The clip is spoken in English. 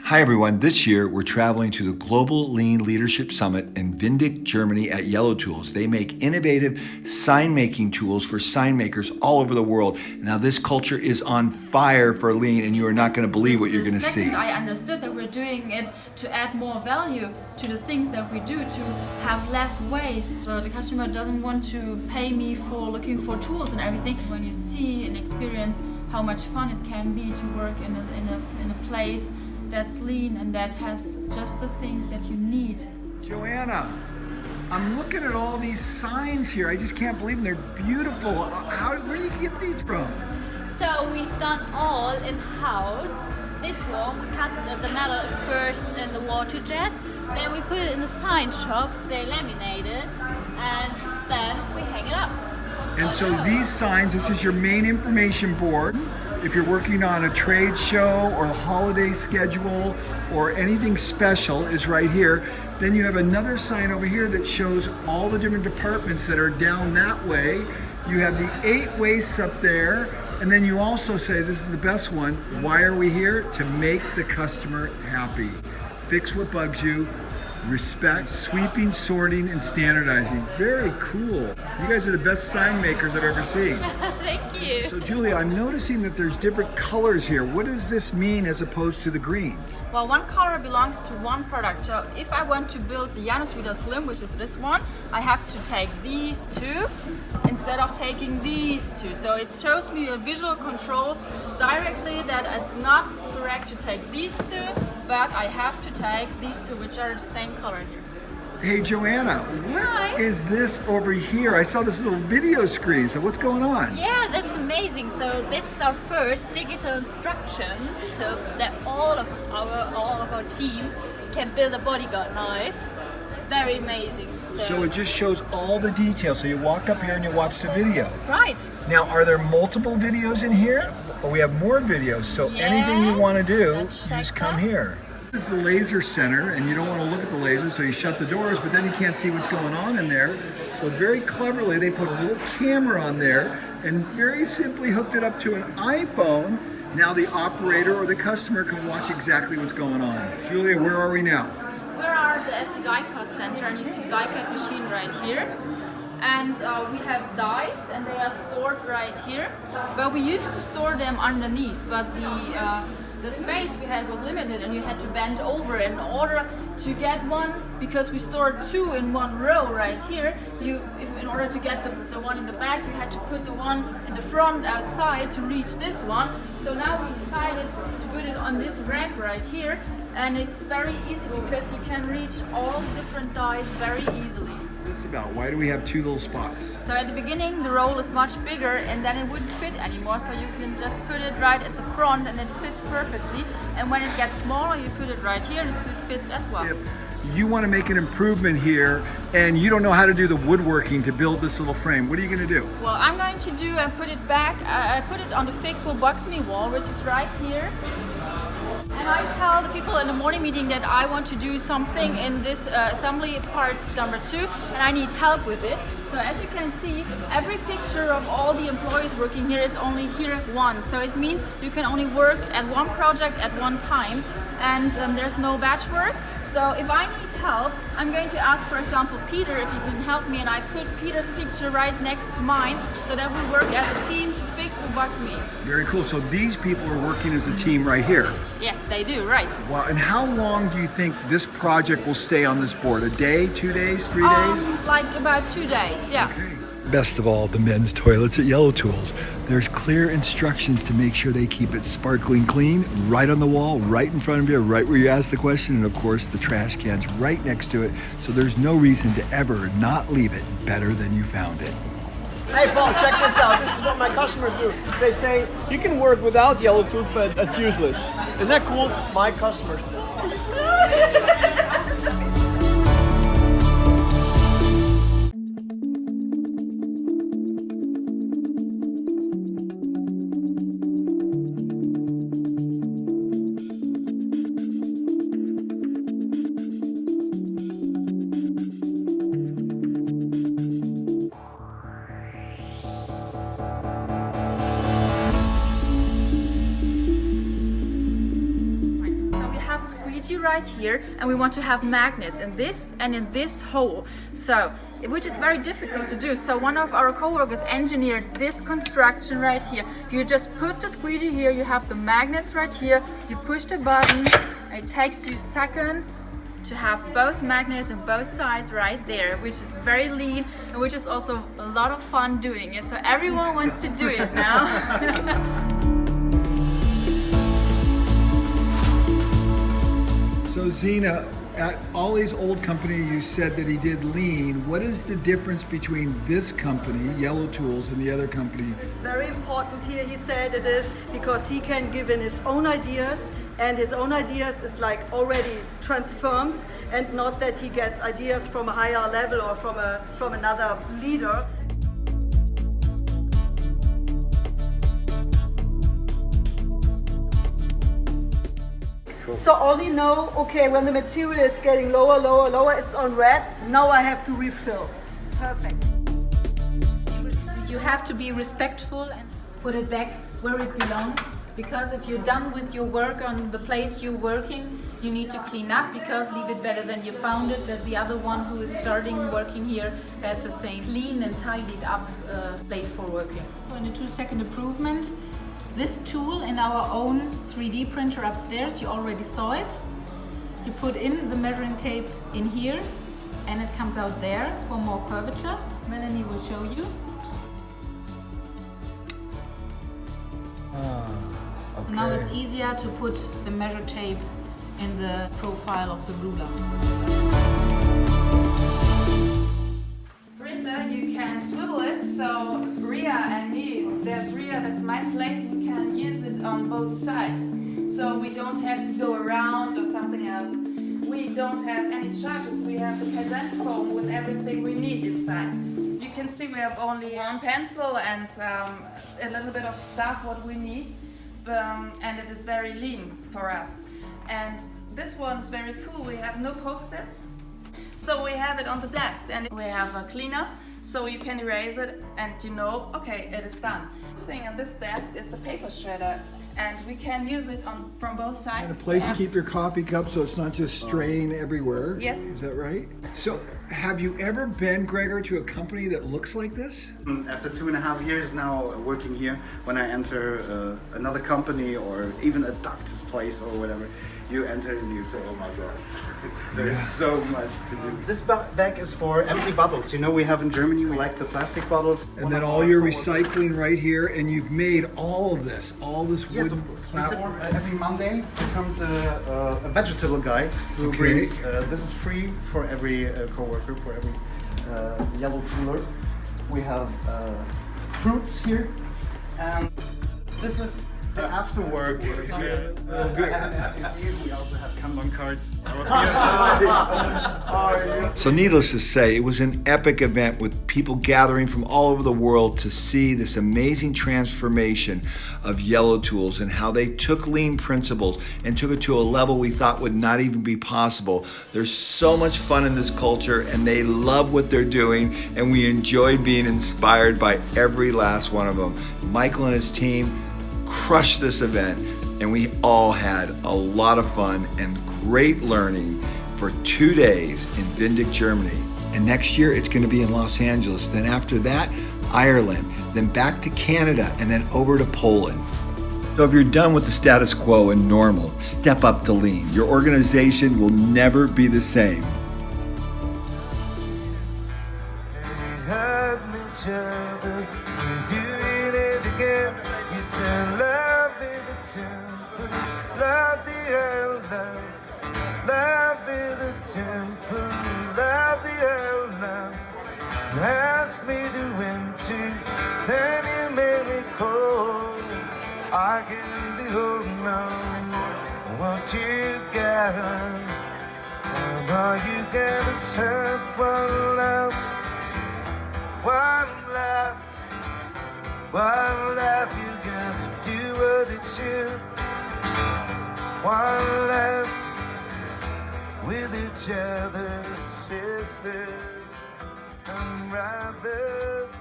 Hi everyone, this year we're traveling to the Global Lean Leadership Summit in Windig, Germany at Yellow Tools. They make innovative sign making tools for sign makers all over the world. Now this culture is on fire for lean and you are not going to believe what you're going to see. I understood that we're doing it to add more value to the things that we do, to have less waste. So the customer doesn't want to pay me for looking for tools and everything. When you see and experience how much fun it can be to work in a place that's lean and that has just the things that you need. Joanna, I'm looking at all these signs here. I just can't believe them. They're beautiful. Where do you get these from? So we've done all in-house. This one, we cut the metal first in the water jet, then we put it in the sign shop, they laminate it, and then we hang it up. And so these signs, this is your main information board. If you're working on a trade show or a holiday schedule or anything special is right here. Then you have another sign over here that shows all the different departments that are down that way. You have the 8 wastes up there. And then you also say, this is the best one, why are we here? To make the customer happy. Fix what bugs you. Respect, sweeping, sorting, and standardizing. Very cool. You guys are the best sign makers I've ever seen. Thank you. So Julia, I'm noticing that there's different colors here. What does this mean as opposed to the green? Well, one color belongs to one product. So if I want to build the Januswider Slim, which is this one, I have to take these two instead of taking these two. So it shows me a visual control directly that it's not correct to take these two, but I have to take these two, which are the same color here. Hey Joanna, what is this over here? I saw this little video screen, so what's going on? Yeah, that's amazing. So this is our first digital instructions, so that all of our team can build a bodyguard knife. It's very amazing. So it just shows all the details. So you walk up here and you watch the video. Right. Now, are there multiple videos in here? Or we have more videos, so anything you want to do, you just come here. This is the laser center, and you don't want to look at the laser, so you shut the doors, but then you can't see what's going on in there. So very cleverly, they put a little camera on there, and very simply hooked it up to an iPhone. Now the operator or the customer can watch exactly what's going on. Julia, where are we now? We are at the die cut center, and you see the die cut machine right here. And we have dies, and they are stored right here. But we used to store them underneath, but the space we had was limited, and you had to bend over in order to get one, because we stored 2 in one row right here. In order to get the one in the back, you had to put the one in the front outside to reach this one. So now we decided to put it on this rack right here, and it's very easy because you can reach all different dies very easily. What's this about? Why do we have 2 little spots? So at the beginning the roll is much bigger and then it wouldn't fit anymore, so you can just put it right at the front and it fits perfectly. And when it gets smaller, you put it right here and it fits as well. If you want to make an improvement here and you don't know how to do the woodworking to build this little frame, what are you going to do? Well, I'm going to do and put it back, I put it on the fixable box me wall, which is right here. And I tell the people in the morning meeting that I want to do something in this assembly part number 2, and I need help with it. So as you can see, every picture of all the employees working here is only here once. So it means you can only work at one project at one time, and there's no batch work. So if I need help, I'm going to ask, for example, Peter if he can help me, and I put Peter's picture right next to mine so that we work as a team to fix the box me. Very cool. So these people are working as a team right here. Yes, they do, right. Wow. And how long do you think this project will stay on this board? A day, 2 days, 3 days? Like about 2 days, yeah. Okay. Best of all, the men's toilets at Yellow Tools. There's clear instructions to make sure they keep it sparkling clean, right on the wall, right in front of you, right where you ask the question, and of course the trash can's right next to it, so there's no reason to ever not leave it better than you found it. Hey Paul, check this out. This is what my customers do. They say, you can work without Yellow Tools, but it's useless. Isn't that cool? My customers. a squeegee right here, and we want to have magnets in this and in this hole. So, which is very difficult to do. So one of our coworkers engineered this construction right here. You just put the squeegee here, you have the magnets right here, you push the button, it takes you seconds to have both magnets on both sides right there, which is very lean and which is also a lot of fun doing it. So everyone wants to do it now. So Zena, at Ollie's old company, you said that he did lean. What is the difference between this company, Yellow Tools, and the other company? It's very important here, he said it is, because he can give in his own ideas, and his own ideas is like already transformed, and not that he gets ideas from a higher level or from another leader. So only know, okay, when the material is getting lower, lower, lower, it's on red, now I have to refill. Perfect. You have to be respectful and put it back where it belongs, because if you're done with your work on the place you're working, you need to clean up, because leave it better than you found it, that the other one who is starting working here has the same clean and tidied up place for working. So in a 2-second improvement, this tool in our own 3D printer upstairs, you already saw it. You put in the measuring tape in here and it comes out there for more curvature. Melanie will show you. So now it's easier to put the measure tape in the profile of the ruler. Printer, you can swivel it, so Ria and me, there's Ria, that's my place, we can use it on both sides. So we don't have to go around or something else. We don't have any charges, we have the present foam with everything we need inside. You can see we have only one pencil and a little bit of stuff what we need, and it is very lean for us. And this one is very cool, we have no post-its. So we have it on the desk and we have a cleaner, so you can erase it and you know, okay, it is done. The thing on this desk is the paper shredder, and we can use it from both sides. And a place to keep your coffee cup so it's not just straying everywhere. Yes. Is that right? So have you ever been, Gregor, to a company that looks like this? After 2.5 years now working here, when I enter another company or even a doctor's place or whatever, you enter and you say, oh my God, there's so much to do. This bag is for empty bottles. You know, we have in Germany, we like the plastic bottles. And then all your recycling right here, and you've made all of this, all this wood Yes, of course. platform. Every Monday there comes a vegetable guy who Okay. brings, this is free for every co-worker, for every yellow tooler. We have fruits here, and this is the after work. We also have Kanban cards. So needless to say, it was an epic event with people gathering from all over the world to see this amazing transformation of Yellow Tools and how they took lean principles and took it to a level we thought would not even be possible. There's so much fun in this culture and they love what they're doing, and we enjoy being inspired by every last one of them. Michael and his team crushed this event, and we all had a lot of fun and great learning for 2 days in Vindig, Germany. And next year it's going to be in Los Angeles. Then after that, Ireland, then back to Canada, and then over to Poland. So if you're done with the status quo and normal, step up to lean. Your organization will never be the same. Ask me to winter, then you made me cold. I can be holding on what you got. All you got is one love, one love, one love. You gotta do what it's you. One love with each other, sisters and brothers.